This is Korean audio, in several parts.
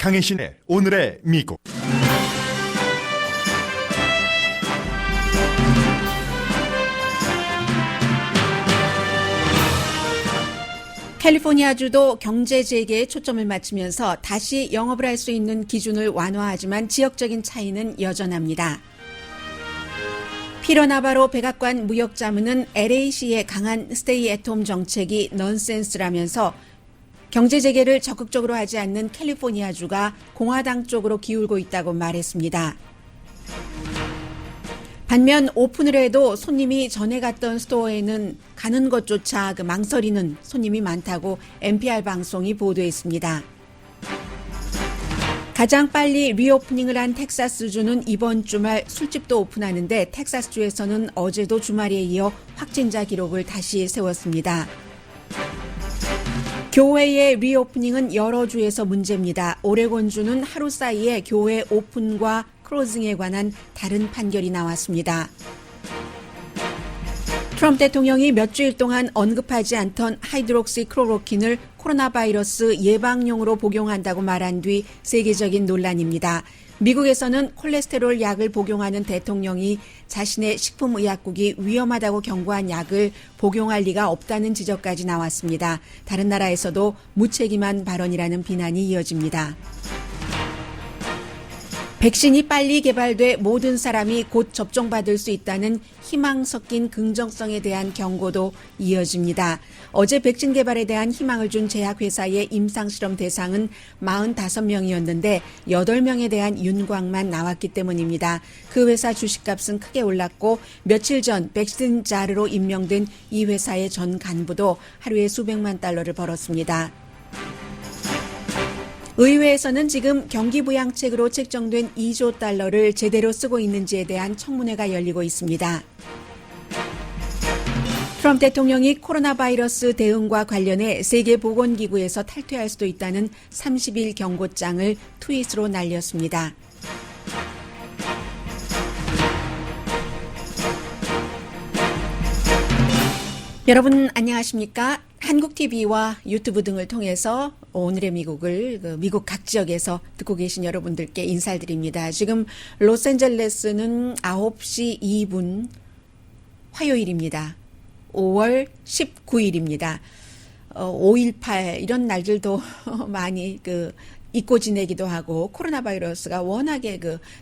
강혜신의 오늘의 미국. 캘리포니아주도 경제 재개에 초점을 맞추면서 다시 영업을 할 수 있는 기준을 완화하지만 지역적인 차이는 여전합니다. 피터 나바로 백악관 무역자문은 LA시의 강한 스테이 앳홈 정책이 넌센스라면서 경제 재개를 적극적으로 하지 않는 캘리포니아주가 공화당 쪽으로 기울고 있다고 말했습니다. 반면 오픈을 해도 손님이 전에 갔던 스토어에는 가는 것조차 망설이는 손님이 많다고 NPR 방송이 보도했습니다. 가장 빨리 리오프닝을 한 텍사스주는 이번 주말 술집도 오픈하는데 텍사스주에서는 어제도 주말에 이어 확진자 기록을 다시 세웠습니다. 교회의 리오프닝은 여러 주에서 문제입니다. 오레곤주는 하루 사이에 교회 오픈과 클로징에 관한 다른 판결이 나왔습니다. 트럼프 대통령이 몇 주일 동안 언급하지 않던 하이드록시클로로킨을 코로나 바이러스 예방용으로 복용한다고 말한 뒤 세계적인 논란입니다. 미국에서는 콜레스테롤 약을 복용하는 대통령이 자신의 식품의약국이 위험하다고 경고한 약을 복용할 리가 없다는 지적까지 나왔습니다. 다른 나라에서도 무책임한 발언이라는 비난이 이어집니다. 백신이 빨리 개발돼 모든 사람이 곧 접종받을 수 있다는 희망 섞인 긍정성에 대한 경고도 이어집니다. 어제 백신 개발에 대한 희망을 준 제약회사의 임상실험 대상은 45명이었는데 8명에 대한 윤곽만 나왔기 때문입니다. 그 회사 주식값은 크게 올랐고 며칠 전 백신 자르로 임명된 이 회사의 전 간부도 하루에 수백만 달러를 벌었습니다. 의회에서는 지금 경기부양책으로 책정된 2조 달러를 제대로 쓰고 있는지에 대한 청문회가 열리고 있습니다. 트럼프 대통령이 코로나 바이러스 대응과 관련해 세계보건기구에서 탈퇴할 수도 있다는 30일 경고장을 트윗으로 날렸습니다. 여러분 안녕하십니까? 한국TV와 유튜브 등을 통해서 오늘의 미국을 미국 각 지역에서 듣고 계신 여러분들께 인사드립니다. 지금 로스앤젤레스는 9시 2분 화요일입니다. 5월 19일입니다. 5.18 이런 날들도 많이 잊고 지내기도 하고 코로나 바이러스가 워낙에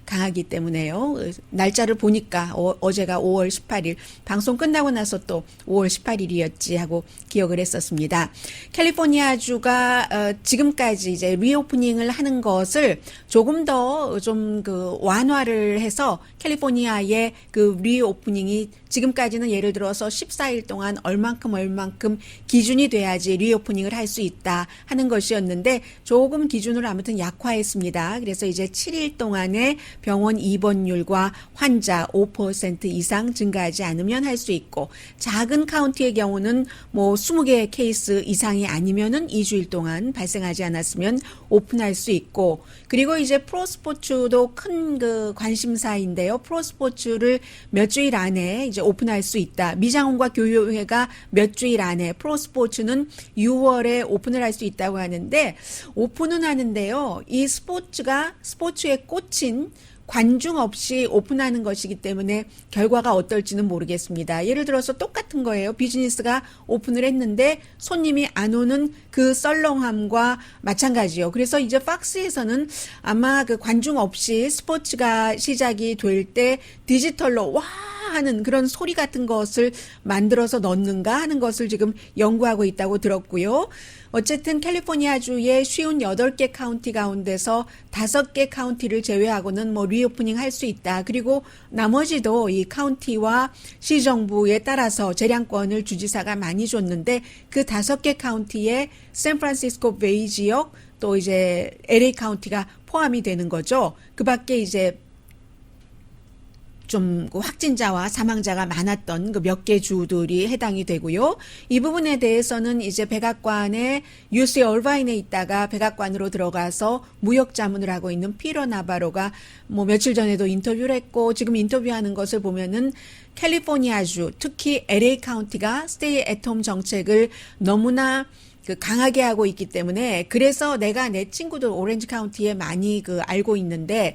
강하기 때문에요. 날짜를 보니까 어제가 5월 18일 방송 끝나고 나서 또 5월 18일이었지 하고 기억을 했었습니다. 캘리포니아주가 지금까지 이제 리오프닝을 하는 것을 조금 더 좀 완화를 해서 캘리포니아의 리오프닝이 지금까지는 예를 들어서 14일 동안 얼만큼 기준이 돼야지 리오프닝을 할 수 있다 하는 것이었는데 조금 기준을 아무튼 약화했습니다. 그래서 이제 7일 동안의 병원 입원율과 환자 5% 이상 증가하지 않으면 할 수 있고 작은 카운티의 경우는 20개의 케이스 이상이 아니면은 2주일 동안 발생하지 않았으면 오픈할 수 있고 그리고 이제 프로스포츠도 큰 관심사인데요. 프로스포츠를 몇 주일 안에 이제 오픈할 수 있다. 미장원과 교육회가 몇 주일 안에 프로스포츠는 6월에 오픈을 할 수 있다고 하는데 오픈은 하는데요. 이 스포츠에 꽂힌 관중 없이 오픈하는 것이기 때문에 결과가 어떨지는 모르겠습니다. 예를 들어서 똑같은 거예요. 비즈니스가 오픈을 했는데 손님이 안 오는 그 썰렁함과 마찬가지요. 그래서 이제 팍스에서는 아마 관중 없이 스포츠가 시작이 될 때 디지털로 와 하는 그런 소리 같은 것을 만들어서 넣는가 하는 것을 지금 연구하고 있다고 들었고요. 어쨌든 캘리포니아주의 58개 카운티 가운데서 5개 카운티를 제외하고는 리오프닝 할 수 있다. 그리고 나머지도 이 카운티와 시정부에 따라서 재량권을 주지사가 많이 줬는데 그 5개 카운티에 샌프란시스코 베이 지역 또 이제 LA 카운티가 포함이 되는 거죠. 그 밖에 이제 좀 확진자와 사망자가 많았던 몇 개 주들이 해당이 되고요. 이 부분에 대해서는 이제 백악관에 UC 얼바인에 있다가 백악관으로 들어가서 무역 자문을 하고 있는 피터 나바로가 며칠 전에도 인터뷰를 했고 지금 인터뷰하는 것을 보면은 캘리포니아주 특히 LA 카운티가 스테이 앳홈 정책을 너무나 그 강하게 하고 있기 때문에 그래서 내가 내 친구들 오렌지 카운티에 많이 그 알고 있는데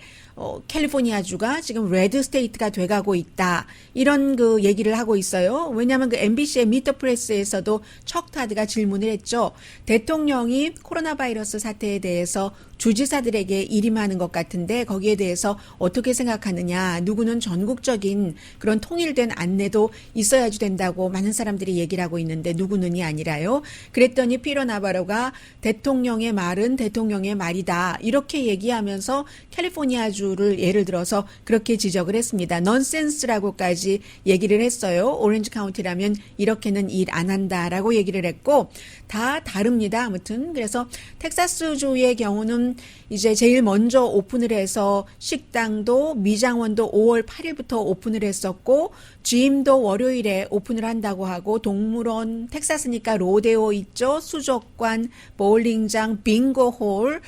캘리포니아주가 지금 레드 스테이트가 돼가고 있다. 이런 그 얘기를 하고 있어요. 왜냐하면 그 MBC의 미터 프레스에서도 척 타드가 질문을 했죠. 대통령이 코로나 바이러스 사태에 대해서 주지사들에게 일임하는 것 같은데 거기에 대해서 어떻게 생각하느냐. 누구는 전국적인 그런 통일된 안내도 있어야지 된다고 많은 사람들이 얘기를 하고 있는데 누구는이 아니라요. 그랬더니 피터 나바로가 대통령의 말은 대통령의 말이다. 이렇게 얘기하면서 캘리포니아주를 예를 들어서 그렇게 지적을 했습니다. 넌센스라고까지 얘기를 했어요. 오렌지 카운티라면 이렇게는 일 안 한다라고 얘기를 했고 다 다릅니다. 아무튼 그래서 텍사스주의 경우는 이제 제일 먼저 오픈을 해서 식당도 미장원도 5월 8일부터 오픈을 했었고 GM도 월요일에 오픈을 한다고 하고 동물원, 텍사스니까 로데오 있죠. 수족관, 보울링장, 빙고홀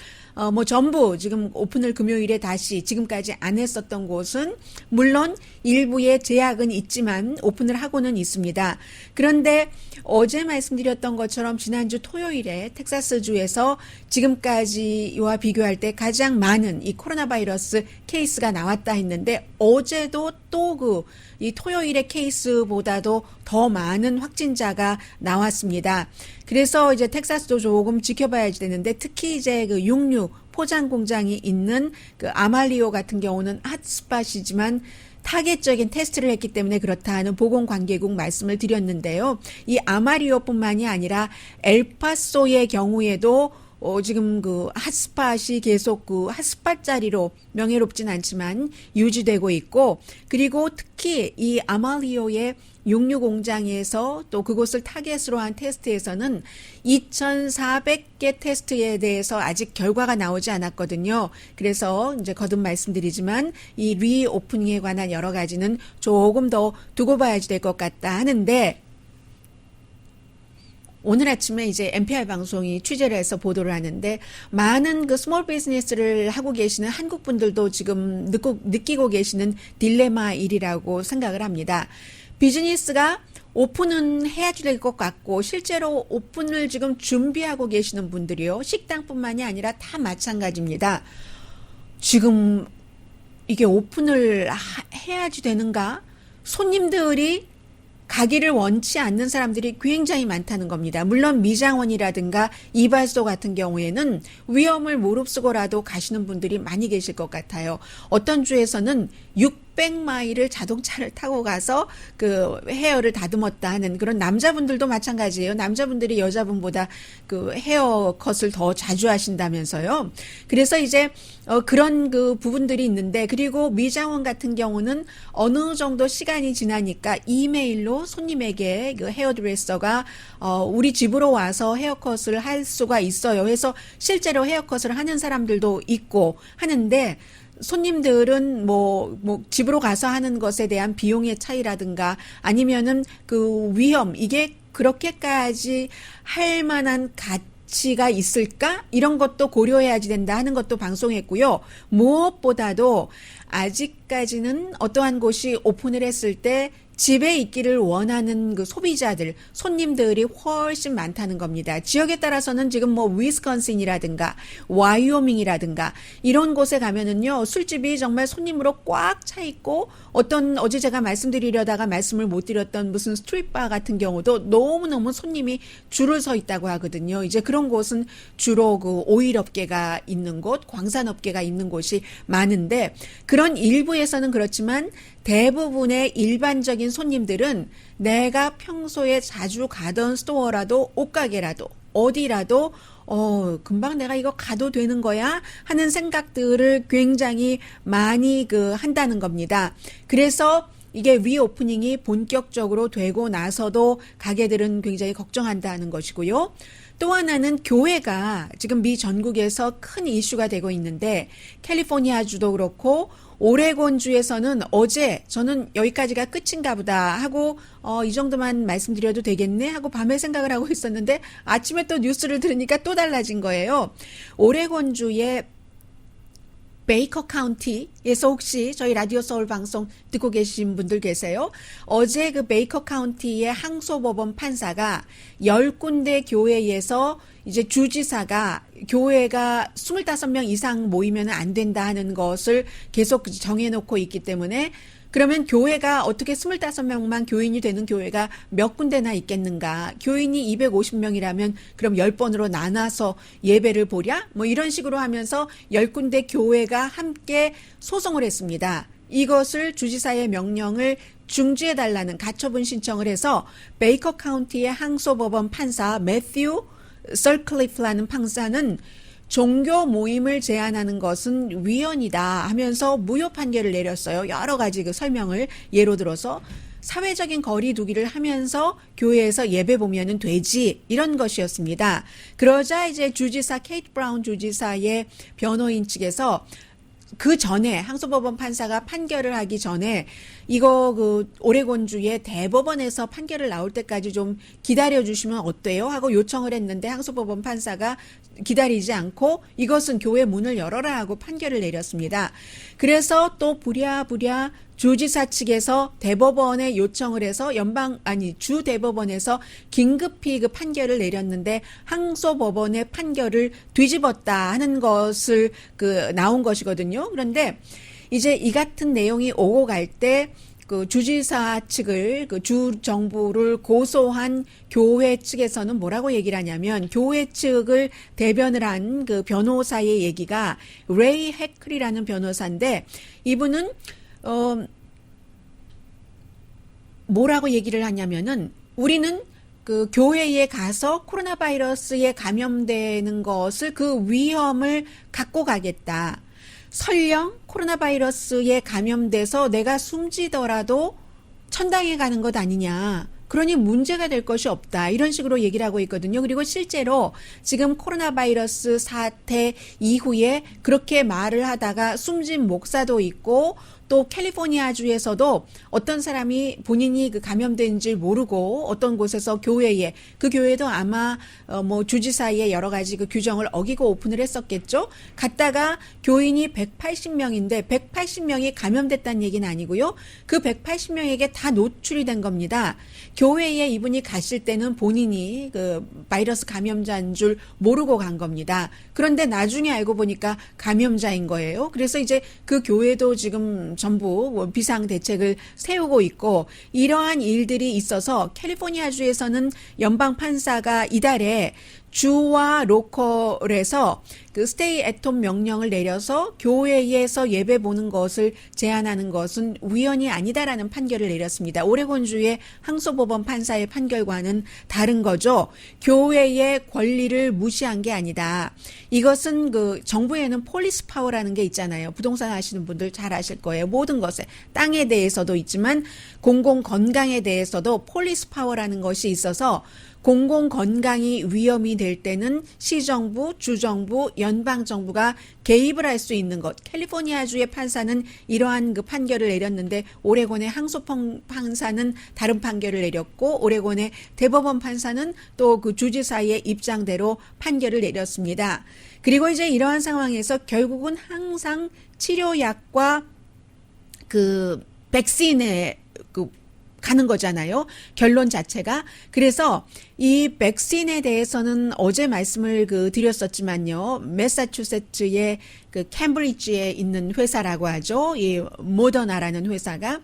뭐 전부 지금 오픈을 금요일에 다시 지금까지 안 했었던 곳은 물론 일부의 제약은 있지만 오픈을 하고는 있습니다. 그런데 어제 말씀드렸던 것처럼 지난주 토요일에 텍사스주에서 지금까지와 비교할 때 가장 많은 이 코로나 바이러스 케이스가 나왔다 했는데 어제도 또 이 토요일의 케이스보다도 더 많은 확진자가 나왔습니다. 그래서 이제 텍사스도 조금 지켜봐야지 되는데 특히 이제 그 육류 포장 공장이 있는 그 아말리오 같은 경우는 핫스팟이지만 타겟적인 테스트를 했기 때문에 그렇다 하는 보건관계국 말씀을 드렸는데요. 이 아마리오뿐만이 아니라 엘파소의 경우에도 지금 그 핫스팟이 계속 그 핫스팟 자리로 명예롭진 않지만 유지되고 있고 그리고 특히 이 아말리오의 육류 공장에서 또 그곳을 타겟으로 한 테스트에서는 2,400개 테스트에 대해서 아직 결과가 나오지 않았거든요. 그래서 이제 거듭 말씀드리지만 이 리오프닝에 관한 여러 가지는 조금 더 두고 봐야지 될 것 같다 하는데 오늘 아침에 이제 NPR 방송이 취재를 해서 보도를 하는데 많은 그 스몰 비즈니스를 하고 계시는 한국 분들도 지금 느끼고 계시는 딜레마 일이라고 생각을 합니다. 비즈니스가 오픈은 해야지 될 것 같고 실제로 오픈을 지금 준비하고 계시는 분들이요. 식당뿐만이 아니라 다 마찬가지입니다. 지금 이게 오픈을 해야지 되는가? 손님들이 가기를 원치 않는 사람들이 굉장히 많다는 겁니다. 물론 미장원이라든가 이발소 같은 경우에는 위험을 무릅쓰고라도 가시는 분들이 많이 계실 것 같아요. 어떤 주에서는 600마일을 자동차를 타고 가서 그 헤어를 다듬었다 하는 그런 남자분들도 마찬가지예요. 남자분들이 여자분보다 그 헤어컷을 더 자주 하신다면서요. 그래서 이제 그런 그 부분들이 있는데 그리고 미장원 같은 경우는 어느 정도 시간이 지나니까 이메일로 손님에게 그 헤어드레서가 우리 집으로 와서 헤어컷을 할 수가 있어요. 해서 실제로 헤어컷을 하는 사람들도 있고 하는데 손님들은 뭐 집으로 가서 하는 것에 대한 비용의 차이라든가 아니면은 그 위험 이게 그렇게까지 할 만한 가치가 있을까? 이런 것도 고려해야지 된다 하는 것도 방송했고요. 무엇보다도 아직까지는 어떠한 곳이 오픈을 했을 때 집에 있기를 원하는 그 소비자들, 손님들이 훨씬 많다는 겁니다. 지역에 따라서는 지금 뭐 위스콘신이라든가 와이오밍이라든가 이런 곳에 가면은요, 술집이 정말 손님으로 꽉 차 있고 어제 제가 말씀드리려다가 말씀을 못 드렸던 무슨 스트릿바 같은 경우도 너무너무 손님이 줄을 서 있다고 하거든요. 이제 그런 곳은 주로 그 오일업계가 있는 곳, 광산업계가 있는 곳이 많은데 그런 일부에서는 그렇지만 대부분의 일반적인 손님들은 내가 평소에 자주 가던 스토어라도 옷가게라도 어디라도 금방 내가 이거 가도 되는 거야 하는 생각들을 굉장히 많이 한다는 겁니다. 그래서 이게 리오프닝이 본격적으로 되고 나서도 가게들은 굉장히 걱정한다는 것이고요. 또 하나는 교회가 지금 미 전국에서 큰 이슈가 되고 있는데 캘리포니아주도 그렇고 오레곤주에서는 어제 저는 여기까지가 끝인가 보다 하고 이 정도만 말씀드려도 되겠네 하고 밤에 생각을 하고 있었는데 아침에 또 뉴스를 들으니까 또 달라진 거예요. 오레곤주의 베이커 카운티에서 혹시 저희 라디오 서울 방송 듣고 계신 분들 계세요? 어제 그 베이커 카운티의 항소법원 판사가 10군데 교회에서 이제 주지사가 교회가 25명 이상 모이면 안 된다 하는 것을 계속 정해놓고 있기 때문에 그러면 교회가 어떻게 25명만 교인이 되는 교회가 몇 군데나 있겠는가? 교인이 250명이라면 그럼 10번으로 나눠서 예배를 보랴? 뭐 이런 식으로 하면서 10군데 교회가 함께 소송을 했습니다. 이것을 주지사의 명령을 중지해달라는 가처분 신청을 해서 베이커 카운티의 항소법원 판사 매튜 설클리프라는 판사는 종교 모임을 제한하는 것은 위헌이다 하면서 무효 판결을 내렸어요. 여러 가지 그 설명을 예로 들어서 사회적인 거리 두기를 하면서 교회에서 예배 보면은 되지 이런 것이었습니다. 그러자 이제 주지사 케이트 브라운 주지사의 변호인 측에서 그 전에 항소법원 판사가 판결을 하기 전에 이거 그 오레곤주의 대법원에서 판결을 나올 때까지 좀 기다려 주시면 어때요? 하고 요청을 했는데 항소법원 판사가 기다리지 않고 이것은 교회 문을 열어라 하고 판결을 내렸습니다. 그래서 또 부랴부랴 주지사 측에서 대법원에 요청을 해서 주 대법원에서 긴급히 그 판결을 내렸는데 항소법원의 판결을 뒤집었다 하는 것을 나온 것이거든요. 그런데 이제 이 같은 내용이 오고 갈 때 그 주지사 측을 그 주 정부를 고소한 교회 측에서는 뭐라고 얘기를 하냐면 교회 측을 대변을 한 그 변호사의 얘기가 레이 해클이라는 변호사인데 이분은 뭐라고 얘기를 하냐면은 우리는 그 교회에 가서 코로나 바이러스에 감염되는 것을 그 위험을 갖고 가겠다. 설령 코로나 바이러스에 감염돼서 내가 숨지더라도 천당에 가는 것 아니냐. 그러니 문제가 될 것이 없다. 이런 식으로 얘기를 하고 있거든요. 그리고 실제로 지금 코로나 바이러스 사태 이후에 그렇게 말을 하다가 숨진 목사도 있고 또 캘리포니아주에서도 어떤 사람이 본인이 그 감염된 줄 모르고 어떤 곳에서 교회에 그 교회도 아마 뭐 주지사의 여러 가지 그 규정을 어기고 오픈을 했었겠죠. 갔다가 교인이 180명인데 180명이 감염됐다는 얘기는 아니고요. 그 180명에게 다 노출이 된 겁니다. 교회에 이분이 갔을 때는 본인이 그 바이러스 감염자인 줄 모르고 간 겁니다. 그런데 나중에 알고 보니까 감염자인 거예요. 그래서 이제 그 교회도 지금 전부 비상 대책을 세우고 있고 이러한 일들이 있어서 캘리포니아주에서는 연방 판사가 이달에 주와 로컬에서 그 스테이 애톰 명령을 내려서 교회에서 예배 보는 것을 제한하는 것은 위헌이 아니다라는 판결을 내렸습니다. 오레곤주의 항소법원 판사의 판결과는 다른 거죠. 교회의 권리를 무시한 게 아니다. 이것은 그 정부에는 폴리스 파워라는 게 있잖아요. 부동산 하시는 분들 잘 아실 거예요. 모든 것에 땅에 대해서도 있지만 공공 건강에 대해서도 폴리스 파워라는 것이 있어서 공공 건강이 위험이 될 때는 시정부, 주정부, 연방정부가 개입을 할 수 있는 것. 캘리포니아주의 판사는 이러한 그 판결을 내렸는데 오레곤의 항소법 판사는 다른 판결을 내렸고 오레곤의 대법원 판사는 또 그 주지사의 입장대로 판결을 내렸습니다. 그리고 이제 이러한 상황에서 결국은 항상 치료약과 그 백신에 가는 거잖아요. 결론 자체가. 그래서 이 백신에 대해서는 어제 말씀을 드렸었지만요. 매사추세츠의 그 캠브리지에 있는 회사라고 하죠. 이 모더나라는 회사가.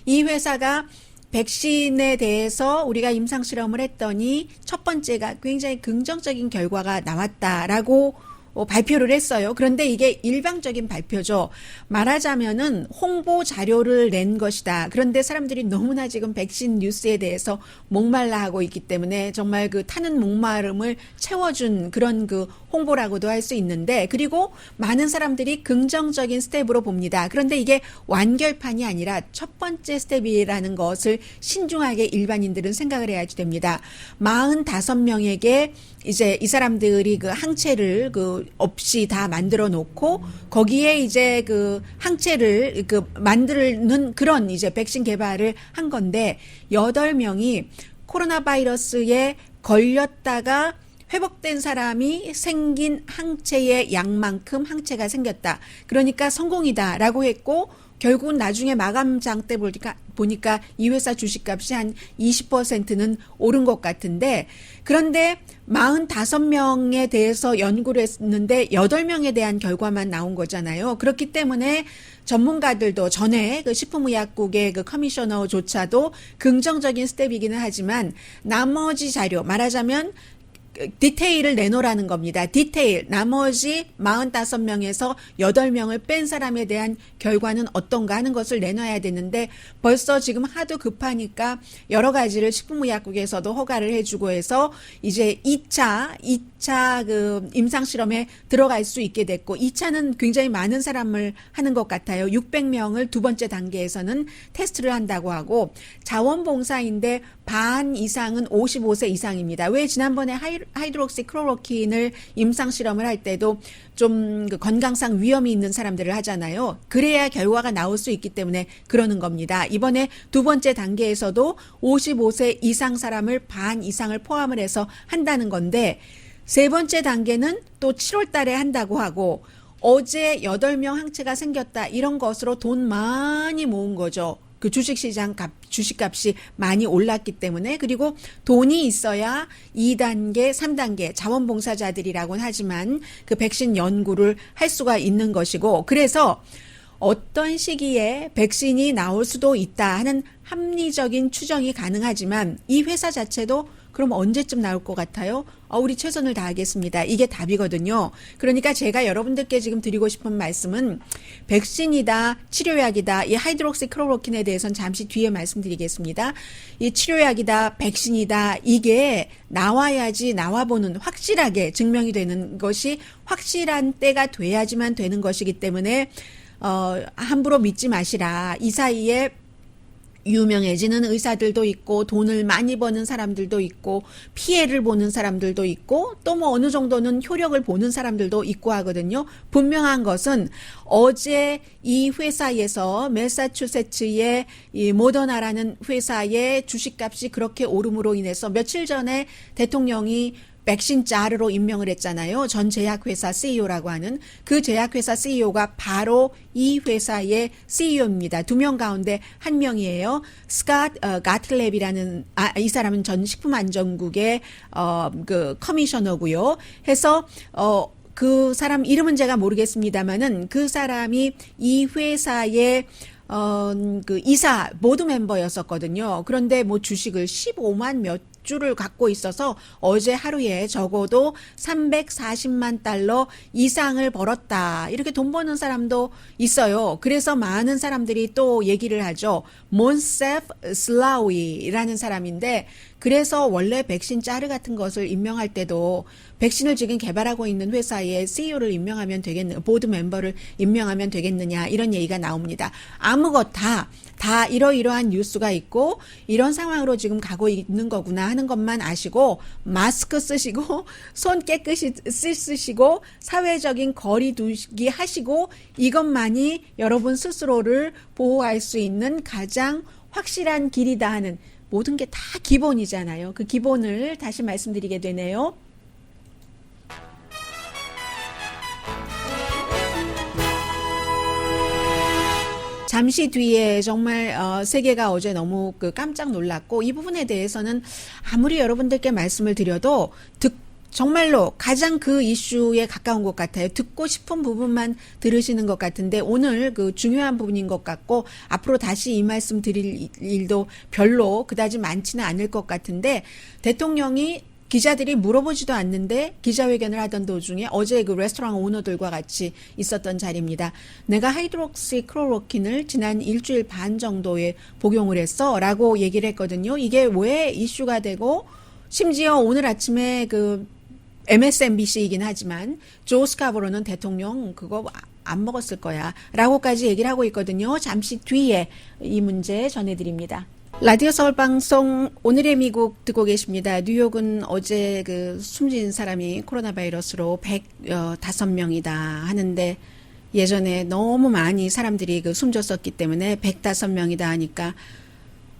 이 회사가 백신에 대해서 우리가 임상 실험을 했더니 첫 번째가 굉장히 긍정적인 결과가 나왔다라고 발표를 했어요. 그런데 이게 일방적인 발표죠. 말하자면은 홍보 자료를 낸 것이다. 그런데 사람들이 너무나 지금 백신 뉴스에 대해서 목말라 하고 있기 때문에 정말 그 타는 목마름을 채워준 그런 그 홍보라고도 할 수 있는데 그리고 많은 사람들이 긍정적인 스텝으로 봅니다. 그런데 이게 완결판이 아니라 첫 번째 스텝이라는 것을 신중하게 일반인들은 생각을 해야 됩니다. 45명에게 이제 이 사람들이 그 항체를 없이 다 만들어 놓고 거기에 이제 그 항체를 만드는 그런 이제 백신 개발을 한 건데 8명이 코로나 바이러스에 걸렸다가 회복된 사람이 생긴 항체의 양만큼 항체가 생겼다. 그러니까 성공이다라고 했고 결국은 나중에 마감장 때 보니까 이 회사 주식값이 한 20%는 오른 것 같은데, 그런데 45명에 대해서 연구를 했는데 8명에 대한 결과만 나온 거잖아요. 그렇기 때문에 전문가들도 전에 그 식품의약국의 그 커미셔너조차도 긍정적인 스텝이기는 하지만 나머지 자료, 말하자면 디테일을 내놓으라는 겁니다. 디테일. 나머지 45명에서 8명을 뺀 사람에 대한 결과는 어떤가 하는 것을 내놔야 되는데 벌써 지금 하도 급하니까 여러 가지를 식품의약국에서도 허가를 해주고 해서 이제 2차 그 임상실험에 들어갈 수 있게 됐고 2차는 굉장히 많은 사람을 하는 것 같아요. 600명을 두 번째 단계에서는 테스트를 한다고 하고 자원봉사인데 반 이상은 55세 이상입니다. 왜 지난번에 하이드록시클로로킨을 임상실험을 할 때도 좀 그 건강상 위험이 있는 사람들을 하잖아요. 그래야 결과가 나올 수 있기 때문에 그러는 겁니다. 이번에 두 번째 단계에서도 55세 이상 사람을 반 이상을 포함을 해서 한다는 건데 세 번째 단계는 또 7월 달에 한다고 하고 어제 8명 항체가 생겼다 이런 것으로 돈 많이 모은 거죠. 그 주식시장 주식값이 많이 올랐기 때문에. 그리고 돈이 있어야 2단계, 3단계 자원봉사자들이라고는 하지만 그 백신 연구를 할 수가 있는 것이고, 그래서 어떤 시기에 백신이 나올 수도 있다 하는 합리적인 추정이 가능하지만 이 회사 자체도 그럼 언제쯤 나올 것 같아요? 우리 최선을 다하겠습니다. 이게 답이거든요. 그러니까 제가 여러분들께 지금 드리고 싶은 말씀은 백신이다, 치료약이다, 이 하이드록시클로로킨에 대해서는 잠시 뒤에 말씀드리겠습니다. 이 치료약이다, 백신이다, 이게 나와야지 나와보는 확실하게 증명이 되는 것이 확실한 때가 돼야지만 되는 것이기 때문에 함부로 믿지 마시라. 이 사이에 유명해지는 의사들도 있고 돈을 많이 버는 사람들도 있고 피해를 보는 사람들도 있고 또 뭐 어느 정도는 효력을 보는 사람들도 있고 하거든요. 분명한 것은 어제 이 회사에서 매사추세츠의 이 모더나라는 회사의 주식값이 그렇게 오름으로 인해서 며칠 전에 대통령이 백신 짜르로 임명을 했잖아요. 전 제약회사 CEO라고 하는 그 제약회사 CEO가 바로 이 회사의 CEO입니다. 2명 가운데 1명이에요. 스캇 가틀랩이라는 이 사람은 전 식품안전국의 그 커미셔너고요. 해서 그 사람 이름은 제가 모르겠습니다만은 그 사람이 이 회사의 그 이사 보드 멤버였었거든요. 그런데 뭐 주식을 15만 몇 주를 갖고 있어서 어제 하루에 적어도 340만 달러 이상을 벌었다. 이렇게 돈 버는 사람도 있어요. 그래서 많은 사람들이 또 얘기를 하죠. 몬세프 슬라위라는 사람인데 그래서 원래 백신 짜르 같은 것을 임명할 때도 백신을 지금 개발하고 있는 회사의 CEO를 임명하면 되겠느, 보드 멤버를 임명하면 되겠느냐 이런 얘기가 나옵니다. 아무것 다 이러이러한 뉴스가 있고 이런 상황으로 지금 가고 있는 거구나 하는 것만 아시고 마스크 쓰시고 손 깨끗이 쓰시고 사회적인 거리 두기 하시고 이것만이 여러분 스스로를 보호할 수 있는 가장 확실한 길이다 하는 모든 게 다 기본이잖아요. 그 기본을 다시 말씀드리게 되네요. 잠시 뒤에 정말 세계가 어제 너무 깜짝 놀랐고 이 부분에 대해서는 아무리 여러분들께 말씀을 드려도 정말로 가장 그 이슈에 가까운 것 같아요. 듣고 싶은 부분만 들으시는 것 같은데 오늘 그 중요한 부분인 것 같고 앞으로 다시 이 말씀 드릴 일도 별로 그다지 많지는 않을 것 같은데 대통령이 기자들이 물어보지도 않는데 기자회견을 하던 도중에 어제 그 레스토랑 오너들과 같이 있었던 자리입니다. 내가 하이드록시클로로킨을 지난 일주일 반 정도에 복용을 했어 라고 얘기를 했거든요. 이게 왜 이슈가 되고 심지어 오늘 아침에 그 MSNBC이긴 하지만 조 스카보로는 대통령 그거 안 먹었을 거야 라고까지 얘기를 하고 있거든요. 잠시 뒤에 이 문제 전해드립니다. 라디오 서울 방송 오늘의 미국 듣고 계십니다. 뉴욕은 어제 그 숨진 사람이 코로나 바이러스로 105명이다 하는데 예전에 너무 많이 사람들이 그 숨졌었기 때문에 105명이다 하니까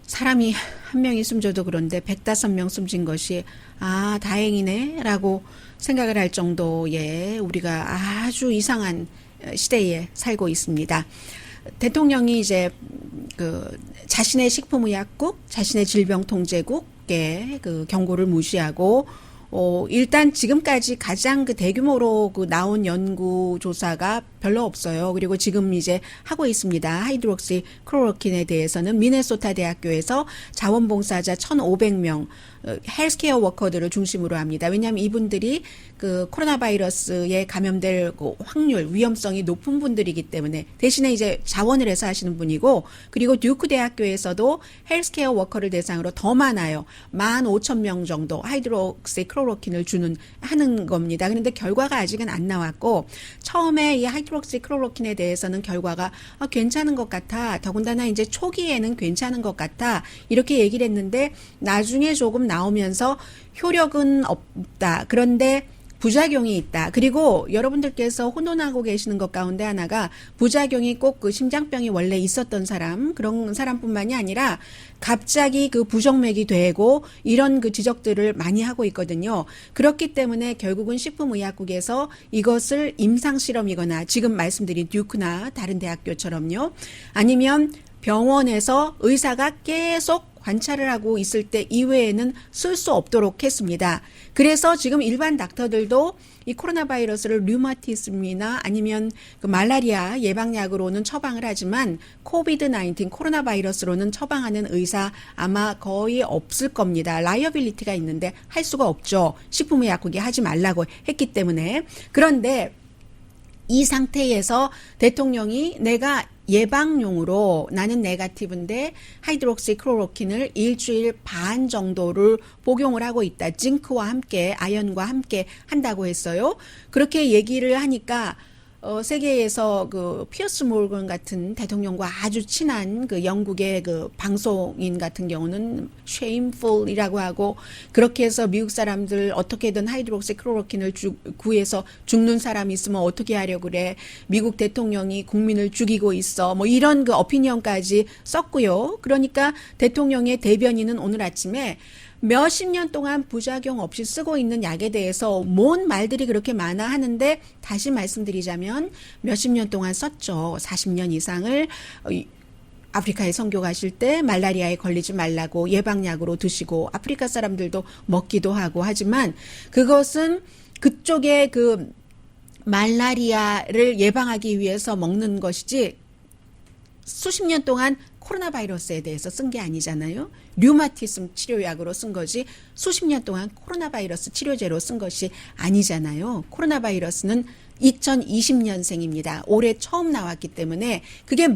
사람이 한 명이 숨져도 그런데 105명 숨진 것이 다행이네 라고 생각을 할 정도의 우리가 아주 이상한 시대에 살고 있습니다. 대통령이 이제 자신의 식품의약국, 자신의 질병통제국의 경고를 무시하고 일단 지금까지 가장 대규모로 나온 연구 조사가 별로 없어요. 그리고 지금 이제 하고 있습니다. 하이드록시 클로로킨에 대해서는 미네소타 대학교에서 자원봉사자 1,500명 헬스케어 워커들을 중심으로 합니다. 왜냐하면 이분들이 코로나 바이러스에 감염될 확률, 위험성이 높은 분들이기 때문에 대신에 이제 자원을 해서 하시는 분이고, 그리고 듀크 대학교에서도 헬스케어 워커를 대상으로 더 많아요. 15,000명 정도 하이드록시 클로로킨을 하는 겁니다. 그런데 결과가 아직은 안 나왔고, 처음에 이 하이드록시 클로로킨에 대해서는 결과가 괜찮은 것 같아. 더군다나 이제 초기에는 괜찮은 것 같아. 이렇게 얘기를 했는데 나중에 조금 나오면서 효력은 없다. 그런데 부작용이 있다. 그리고 여러분들께서 혼돈하고 계시는 것 가운데 하나가 부작용이 꼭 심장병이 원래 있었던 사람, 그런 사람뿐만이 아니라 갑자기 부정맥이 되고 이런 지적들을 많이 하고 있거든요. 그렇기 때문에 결국은 식품의약국에서 이것을 임상실험이거나 지금 말씀드린 듀크나 다른 대학교처럼요. 아니면 병원에서 의사가 계속 관찰을 하고 있을 때 이외에는 쓸 수 없도록 했습니다. 그래서 지금 일반 닥터들도 이 코로나 바이러스를 류마티즘이나 아니면 말라리아 예방약으로는 처방을 하지만 코비드-19 코로나 바이러스로는 처방하는 의사 아마 거의 없을 겁니다. 라이어빌리티가 있는데 할 수가 없죠. 식품의약국이 하지 말라고 했기 때문에. 그런데 이 상태에서 대통령이 내가 예방용으로 나는 네거티브인데 하이드록시 클로로킨을 일주일 반 정도를 복용을 하고 있다. 징크와 함께 아연과 함께 한다고 했어요. 그렇게 얘기를 하니까 세계에서 피어스 모건 같은 대통령과 아주 친한 영국의 방송인 같은 경우는 shameful이라고 하고, 그렇게 해서 미국 사람들 어떻게든 하이드록시 클로로킨을 구해서 죽는 사람이 있으면 어떻게 하려고 그래. 미국 대통령이 국민을 죽이고 있어. 뭐 이런 어피니언까지 썼고요. 그러니까 대통령의 대변인은 오늘 아침에 몇십 년 동안 부작용 없이 쓰고 있는 약에 대해서 뭔 말들이 그렇게 많아 하는데, 다시 말씀드리자면 몇십 년 동안 썼죠. 40년 이상을 아프리카에 선교 가실 때 말라리아에 걸리지 말라고 예방약으로 드시고 아프리카 사람들도 먹기도 하고 하지만 그것은 그쪽에 말라리아를 예방하기 위해서 먹는 것이지 수십 년 동안 코로나 바이러스에 대해서 쓴 게 아니잖아요. 류마티즘 치료약으로 쓴 거지 수십 년 동안 코로나 바이러스 치료제로 쓴 것이 아니잖아요. 코로나 바이러스는 2020년생입니다. 올해 처음 나왔기 때문에 그게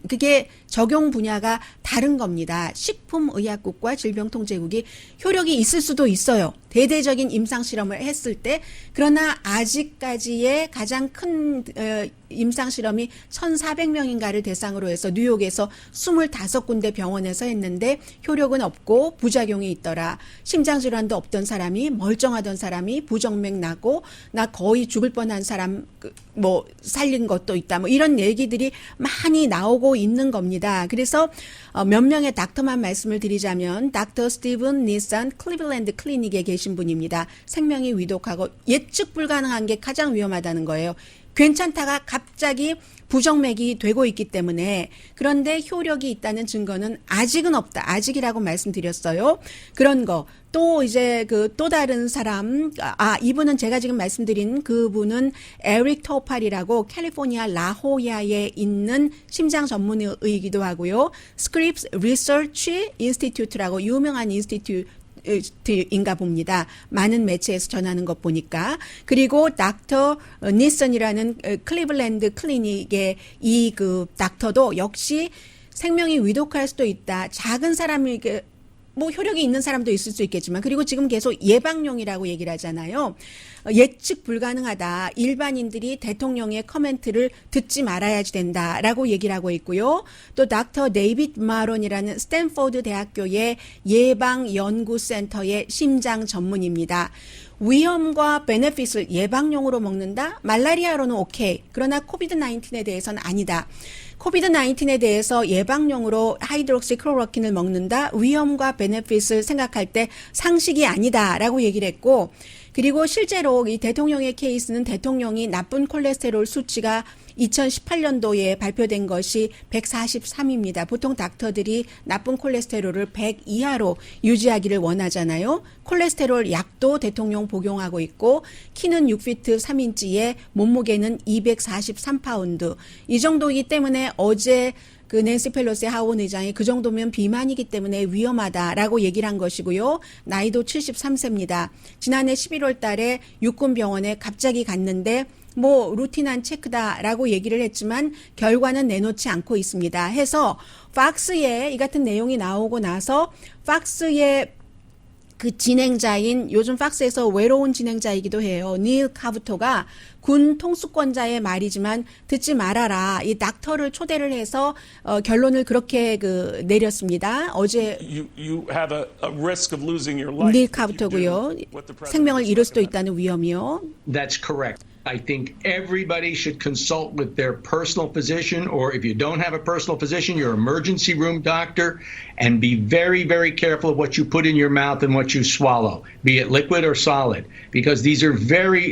그게 적용 분야가 다른 겁니다. 식품의약국과 질병통제국이 효력이 있을 수도 있어요. 대대적인 임상실험을 했을 때. 그러나 아직까지의 가장 큰 임상실험이 1,400명인가를 대상으로 해서 뉴욕에서 25군데 병원에서 했는데 효력은 없고 부작용이 있더라. 심장질환도 없던 사람이, 멀쩡하던 사람이 부정맥 나고 나 거의 죽을 뻔한 사람 살린 것도 있다. 이런 얘기들이 많이 나오고 있는 겁니다. 그래서 몇 명의 닥터만 말씀을 드리자면 닥터 스티븐 니산 클리블랜드 클리닉에 계신 분입니다. 생명이 위독하고 예측 불가능한 게 가장 위험하다는 거예요. 괜찮다가 갑자기 부정맥이 되고 있기 때문에. 그런데 효력이 있다는 증거는 아직은 없다. 아직이라고 말씀드렸어요. 그런 거. 또 이제 또 다른 사람, 이분은 제가 지금 말씀드린 그분은 에릭 토팔이라고 캘리포니아 라호야에 있는 심장 전문의이기도 하고요. 스크립스 리서치 인스티튜트라고 유명한 인가 봅니다. 많은 매체에서 전하는 것 보니까. 그리고 닥터 니슨이라는 클리블랜드 클리닉의 이 닥터도 역시 생명이 위독할 수도 있다. 작은 사람이 효력이 있는 사람도 있을 수 있겠지만, 그리고 지금 계속 예방용이라고 얘기를 하잖아요. 예측 불가능하다. 일반인들이 대통령의 커멘트를 듣지 말아야지 된다라고 얘기를 하고 있고요. 또 닥터 데이빗 마론이라는 스탠포드 대학교의 예방연구센터의 심장 전문입니다. 위험과 베네핏을 예방용으로 먹는다? 말라리아로는 오케이. 그러나 코비드-19에 대해서는 아니다. 코비드-19에 대해서 예방용으로 하이드록시클로로킨을 먹는다? 위험과 베네핏을 생각할 때 상식이 아니다라고 얘기를 했고, 그리고 실제로 이 대통령의 케이스는 대통령이 나쁜 콜레스테롤 수치가 2018년도에 발표된 것이 143입니다. 보통 닥터들이 나쁜 콜레스테롤을 100 이하로 유지하기를 원하잖아요. 콜레스테롤 약도 대통령 복용하고 있고 키는 6피트 3인치에 몸무게는 243파운드. 이 정도이기 때문에 어제 그 낸시 펠로시 하원 의장이 그 정도면 비만이기 때문에 위험하다라고 얘기를 한 것이고요. 나이도 73세입니다. 지난해 11월 달에 육군병원에 갑자기 갔는데 뭐 루틴한 체크다라고 얘기를 했지만 결과는 내놓지 않고 있습니다. 해서 팍스에 이 같은 내용이 나오고 나서 팍스의 그 진행자인 요즘 팍스에서 외로운 진행자이기도 해요. 닐 카부토가 군 통수권자의 말이지만 듣지 말아라. 이 닥터를 초대를 해서 결론을 그렇게 그 내렸습니다. 어제 You have a risk of losing your life. 닐 카부토고요. 생명을 잃을 수도 있다는 위험이요. That's correct. I think everybody should consult with their personal physician, or if you don't have a personal physician, your emergency room doctor, and be very, very careful of what you put in your mouth and what you swallow, be it liquid or solid, because these are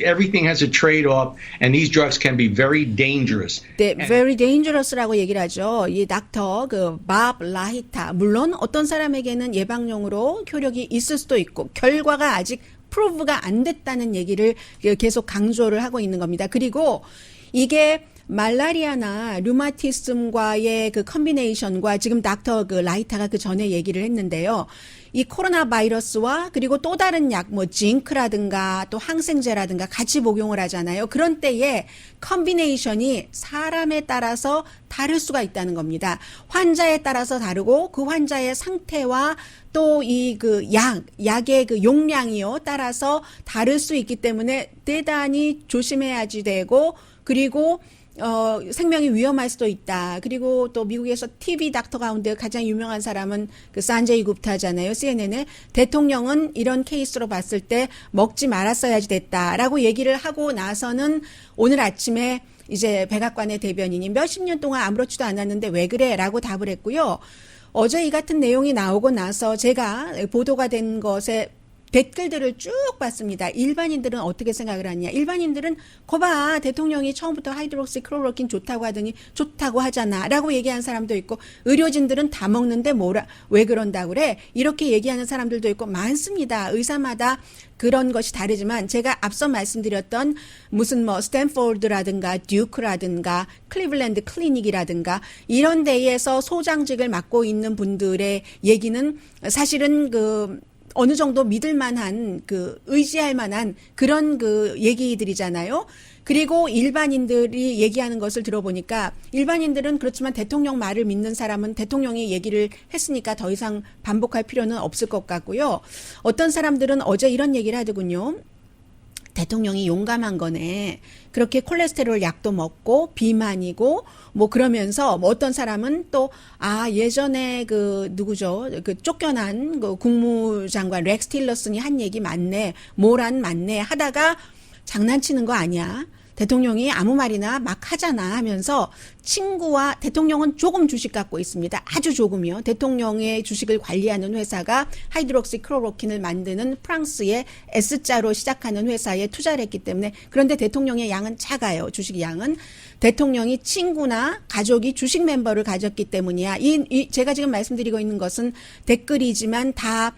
everything has a trade-off, and these drugs can be very dangerous. 네, very dangerous라고 얘기를 하죠. 이 닥터 밥 라히타 물론 어떤 사람에게는 예방용으로 효력이 있을 수도 있고 결과가 아직 프로브가 안 됐다는 얘기를 계속 강조를 하고 있는 겁니다. 그리고 이게 말라리아나 류마티즘과의 그 컨비네이션과 지금 닥터 라이타가 그 전에 얘기를 했는데요. 이 코로나 바이러스와 그리고 또 다른 약, 뭐 징크라든가 또 항생제라든가 같이 복용을 하잖아요. 그런 때에 컨비네이션이 사람에 따라서 다를 수가 있다는 겁니다. 환자에 따라서 다르고 그 환자의 상태와 또 이 그 약의 그 용량이요 따라서 다를 수 있기 때문에 대단히 조심해야지 되고 그리고 생명이 위험할 수도 있다. 그리고 또 미국에서 TV 닥터 가운데 가장 유명한 사람은 그 산제이 굽타잖아요. CNN에 대통령은 이런 케이스로 봤을 때 먹지 말았어야지 됐다라고 얘기를 하고 나서는 오늘 아침에 이제 백악관의 대변인이 몇십 년 동안 아무렇지도 않았는데 왜 그래? 라고 답을 했고요. 어제 이 같은 내용이 나오고 나서 제가 보도가 된 것에 댓글들을 쭉 봤습니다. 일반인들은 어떻게 생각을 하냐. 일반인들은 거봐 대통령이 처음부터 하이드록시클로로킨 좋다고 하더니 좋다고 하잖아 라고 얘기한 사람도 있고 의료진들은 다 먹는데 왜 그런다고 그래. 이렇게 얘기하는 사람들도 있고 많습니다. 의사마다 그런 것이 다르지만 제가 앞서 말씀드렸던 무슨 뭐 스탠포드라든가 듀크라든가 클리블랜드 클리닉이라든가 이런 데에서 소장직을 맡고 있는 분들의 얘기는 사실은 어느 정도 믿을 만한 의지할 만한 그런 얘기들이잖아요. 그리고 일반인들이 얘기하는 것을 들어보니까 일반인들은 그렇지만 대통령 말을 믿는 사람은 대통령이 얘기를 했으니까 더 이상 반복할 필요는 없을 것 같고요. 어떤 사람들은 어제 이런 얘기를 하더군요. 대통령이 용감한 거네. 그렇게 콜레스테롤 약도 먹고 비만이고 뭐 그러면서 뭐 어떤 사람은 또 예전에 누구죠? 쫓겨난 국무장관 렉스 틸러슨이 한 얘기 맞네. 모란 맞네 하다가 장난치는 거 아니야. 대통령이 아무 말이나 막 하잖아 하면서 친구와 대통령은 조금 주식 갖고 있습니다. 아주 조금이요. 대통령의 주식을 관리하는 회사가 하이드록시클로로킨을 만드는 프랑스의 S자로 시작하는 회사에 투자를 했기 때문에 그런데 대통령의 양은 작아요. 주식 양은. 대통령이 친구나 가족이 주식 멤버를 가졌기 때문이야. 제가 지금 말씀드리고 있는 것은 댓글이지만 다